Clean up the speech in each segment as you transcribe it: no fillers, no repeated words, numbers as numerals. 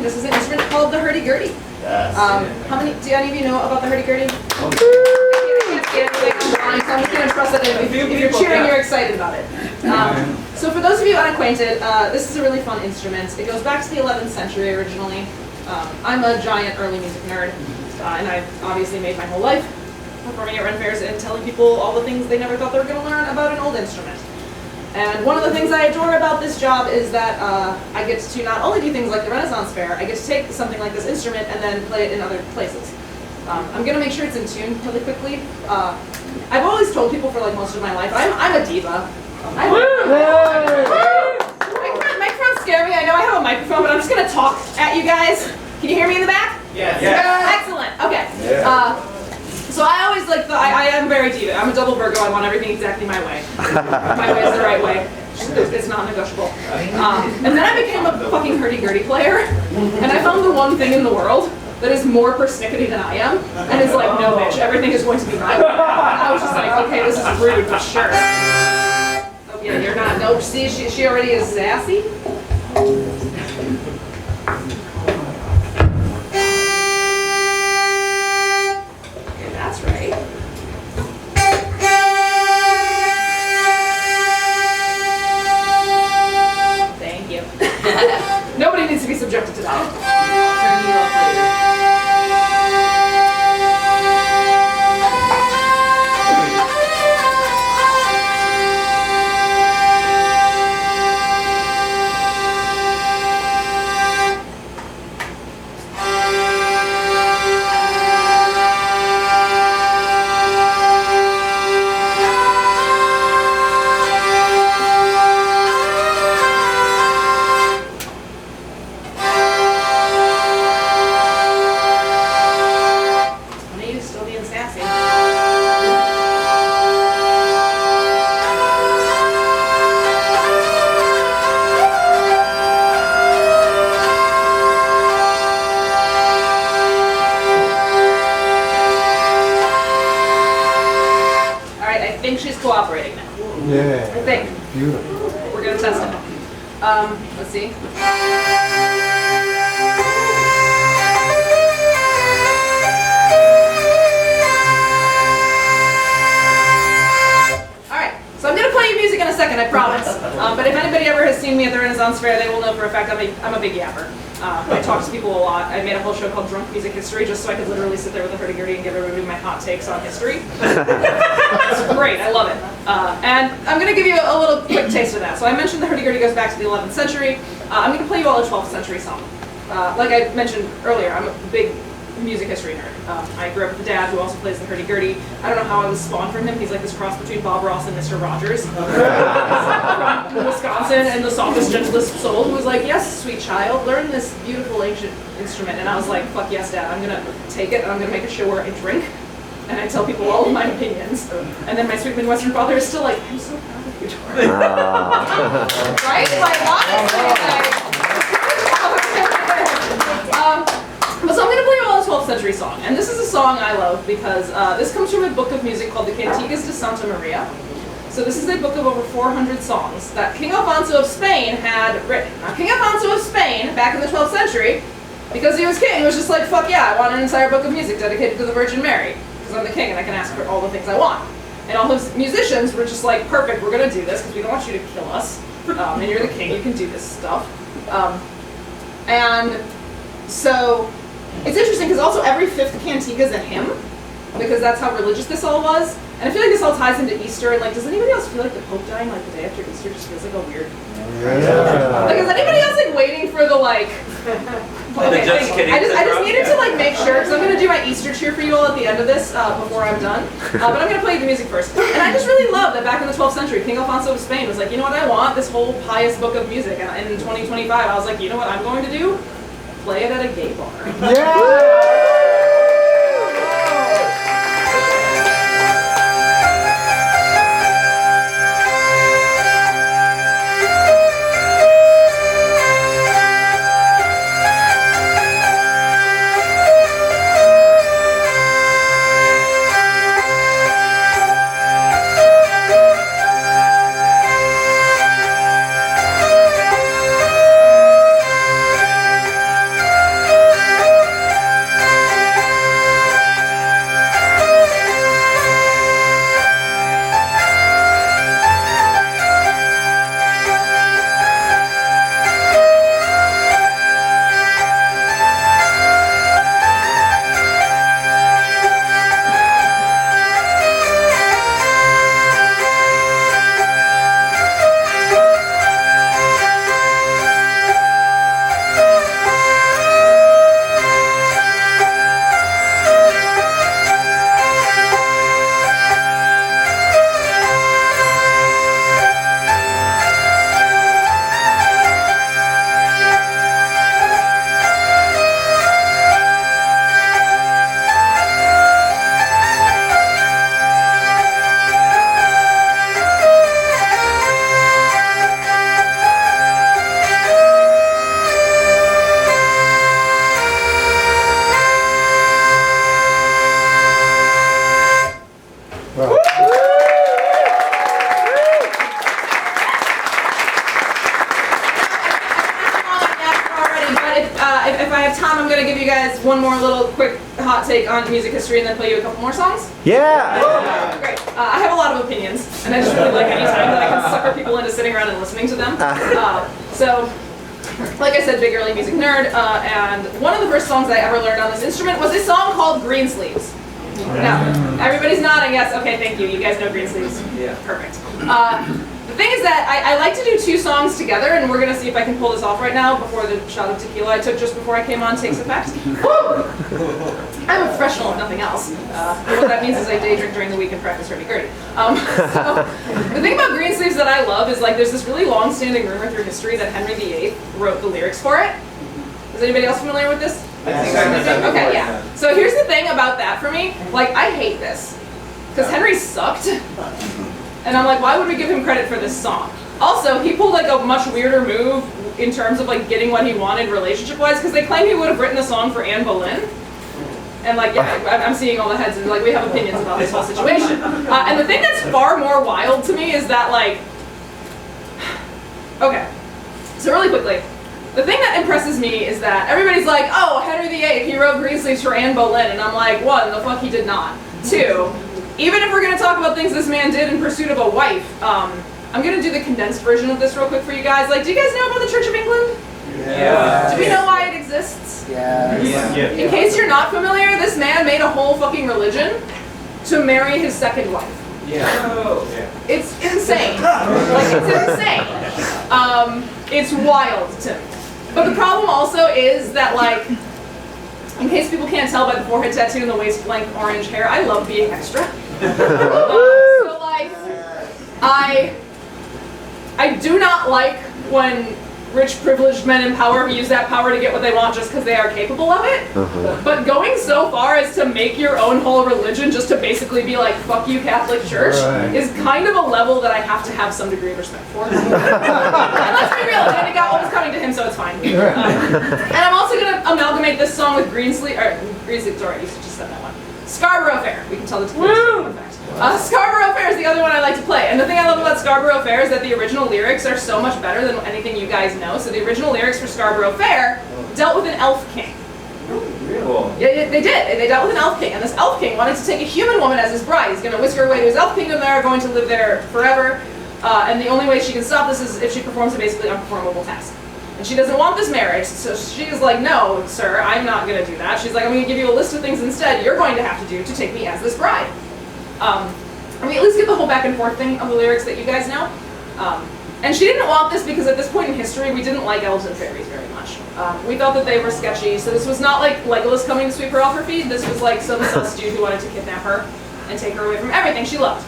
This is an instrument called the hurdy-gurdy. Yes. Do any of you know about the hurdy-gurdy? I'm just going to trust that if you're cheering, you're excited about it. So for those of you unacquainted, this is a really fun instrument. It goes back to the 11th century originally. I'm a giant early music nerd, and I've obviously made my whole life performing at Ren fairs and telling people all the things they never thought they were going to learn about an old instrument. And one of the things I adore about this job is that I get to not only do things like the Renaissance Fair, I get to take something like this instrument and then play it in other places. I'm going to make sure it's in tune really quickly. I've always told people for like most of my life, I'm a diva. Microphones scare me. I know I have a microphone, but I'm just going to talk at you guys. Can you hear me in the back? Yes. Excellent. Okay. So I always like I am very diva. I'm a double Virgo. I want everything exactly my way. My way is the right way. It's not negotiable. And then I became a fucking hurdy-gurdy player, and I found the one thing in the world that is more persnickety than I am, and it's like, no bitch, everything is going to be my way. And I was just like, okay, this is rude, but sure. Oh yeah, you're not. Nope. See, she already is sassy. That's right. Thank you. Nobody needs to be subjected to that. Turn you off later. Cooperating now. Yeah. I think. Beautiful. We're gonna test it. Let's see. Alright, so I'm gonna play you music in a second, I promise. But if anybody ever has seen me at the Renaissance Fair, they will know for a fact I'm a big yapper. I talk to people a lot. I made a whole show called Drunk Music History just so I could literally sit there with a hurdy-gurdy and give everybody my hot takes on history. It's great, I love it. And I'm going to give you a little quick taste of that. So I mentioned the hurdy-gurdy goes back to the 11th century. I'm going to play you all a 12th century song. Like I mentioned earlier, I'm a big music history nerd. I grew up with a dad who also plays the hurdy-gurdy. I don't know how I was spawned from him. He's like this cross between Bob Ross and Mr. Rogers. From Wisconsin and the softest, gentlest soul who was like, yes, sweet child, learn this beautiful ancient instrument. And I was like, fuck yes, Dad. I'm going to take it and I'm going to make a show where I drink. And I tell people all of my opinions. And then my sweet Midwestern father is still like, I'm so proud of you, Dora. Right? Like, honestly, so I'm going to play you all a 12th century song. And this is a song I love because this comes from a book of music called the Cantigas de Santa Maria. So this is a book of over 400 songs that King Alfonso of Spain had written. Now, King Alfonso of Spain, back in the 12th century, because he was king, was just like, fuck yeah, I want an entire book of music dedicated to the Virgin Mary. Because I'm the king and I can ask for all the things I want. And all his musicians were just like, perfect, we're going to do this because we don't want you to kill us. And you're the king, you can do this stuff. And so it's interesting because also every fifth cantiga is a hymn, because that's how religious this all was. And I feel like this all ties into Easter. And like, does anybody else feel like the Pope dying like the day after Easter just feels like a weird? Yeah. Like, is anybody else like waiting for the like? Okay, just kidding. I just needed to like make sure because I'm gonna do my Easter cheer for you all at the end of this before I'm done. But I'm gonna play you the music first. And I just really love that back in the 12th century, King Alfonso of Spain was like, you know what I want? This whole pious book of music. And in 2025, I was like, you know what I'm going to do? Play it at a gay bar. Yeah. if I have time, I'm gonna give you guys one more little quick hot take on music history, and then play you a couple more songs. Yeah! Great. I have a lot of opinions, and I just really like any time that I can sucker people into sitting around and listening to them. So, like I said, big early music nerd, and one of the first songs I ever learned on this instrument was a song called Greensleeves. Now, everybody's nodding, yes, okay, thank you. You guys know Greensleeves? Yeah. Perfect. The thing is that I like to do two songs together, and we're going to see if I can pull this off right now before the shot of tequila I took just before I came on takes effect. I'm a professional if nothing else. What that means is I day drink during the week and practice hurdy-gurdy. So, the thing about Greensleeves that I love is like there's this really long-standing rumor through history that Henry VIII wrote the lyrics for it. Is anybody else familiar with this? Okay, yeah. So here's the thing about that for me. Like, I hate this. Because Henry sucked. And I'm like, why would we give him credit for this song? Also, he pulled like a much weirder move in terms of like getting what he wanted relationship-wise, because they claim he would have written the song for Anne Boleyn. And like, yeah, I'm seeing all the heads, and like we have opinions about this whole situation. And the thing that's far more wild to me is that like, okay, so really quickly, the thing that impresses me is that everybody's like, oh, Henry VIII, he wrote Greensleeves for Anne Boleyn, and I'm like, one, the fuck he did not. Two, even if we're going to talk about things this man did in pursuit of a wife, I'm going to do the condensed version of this real quick for you guys. Like, do you guys know about the Church of England? Yeah. Do we know why it exists? Yes. Yeah. In case you're not familiar, this man made a whole fucking religion to marry his second wife. Yeah. It's insane. Like, it's insane. It's wild to me. But the problem also is that, like, in case people can't tell by the forehead tattoo and the waist-length orange hair, I love being extra. So, like, I do not like when rich, privileged men in power use that power to get what they want just because they are capable of it. But going so far as to make your own whole religion just to basically be like, fuck you, Catholic Church, is kind of a level that I have to have some degree of respect for. And let's be real, Danny got what was coming to him, so it's fine. And I'm also going to amalgamate this song with Greensleeves, Dora, you just said that one. Scarborough Fair. We can tell the difference. Scarborough Fair is the other one I like to play. And the thing I love about Scarborough Fair is that the original lyrics are so much better than anything you guys know. So the original lyrics for Scarborough Fair dealt with an elf king. Cool. Yeah, they did. They dealt with an elf king. And this elf king wanted to take a human woman as his bride. He's going to whisk her away to his elf kingdom there, going to live there forever. And the only way she can stop this is if she performs a basically unperformable task. And she doesn't want this marriage, so she's like, no, sir, I'm not going to do that. She's like, I'm going to give you a list of things instead you're going to have to do to take me as this bride. And we at least get the whole back and forth thing of the lyrics that you guys know. And she didn't want this because at this point in history, we didn't like elves and fairies very much. We thought that they were sketchy, so this was not like Legolas coming to sweep her off her feet. This was like some sus dude who wanted to kidnap her and take her away from everything she loved.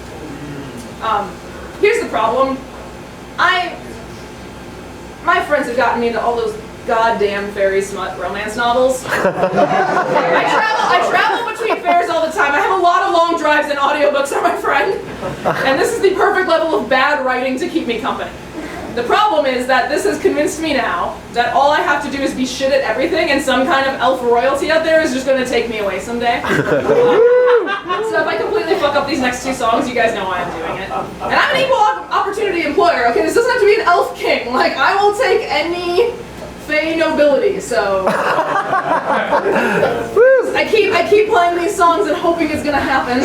Here's the problem. My friends have gotten me into all those goddamn fairy smut romance novels. I travel between fairs all the time. I have a lot of long drives and audiobooks are my friend. And this is the perfect level of bad writing to keep me company. The problem is that this has convinced me now that all I have to do is be shit at everything and some kind of elf royalty out there is just going to take me away someday. So if I completely fuck up these next two songs, you guys know why I'm doing it. And I'm an equal opportunity employer, okay? This doesn't have to be an elf king. Like, I will take any fey nobility, so... I keep playing these songs and hoping it's gonna happen.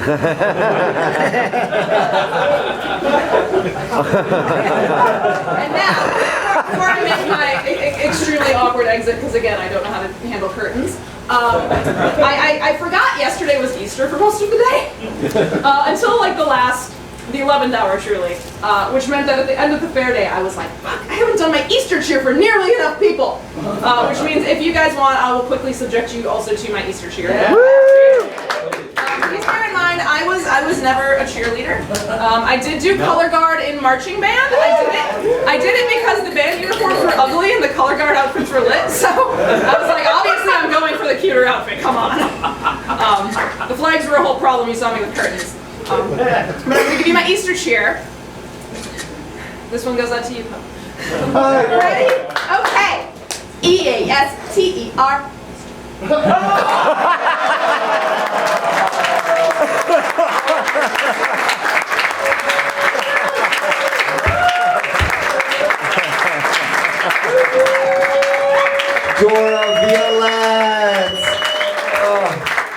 And now, before I make my extremely awkward exit, because again, I don't know how to handle curtains, I forgot yesterday was Easter for most of the day, until like the 11th hour truly, which meant that at the end of the fair day, I was like, fuck, I haven't done my Easter cheer for nearly enough people, which means if you guys want, I will quickly subject you also to my Easter cheer. Please bear in mind, I was never a cheerleader. I did do color guard in marching band. I did it because the band uniforms were ugly and the color guard outfits were lit. So I was like, obviously I'm going for the cuter outfit. Come on. The flags were a whole problem. You saw me with curtains. But I'm gonna give you my Easter cheer. This one goes out to you, Poe. Ready? Okay. EASTER.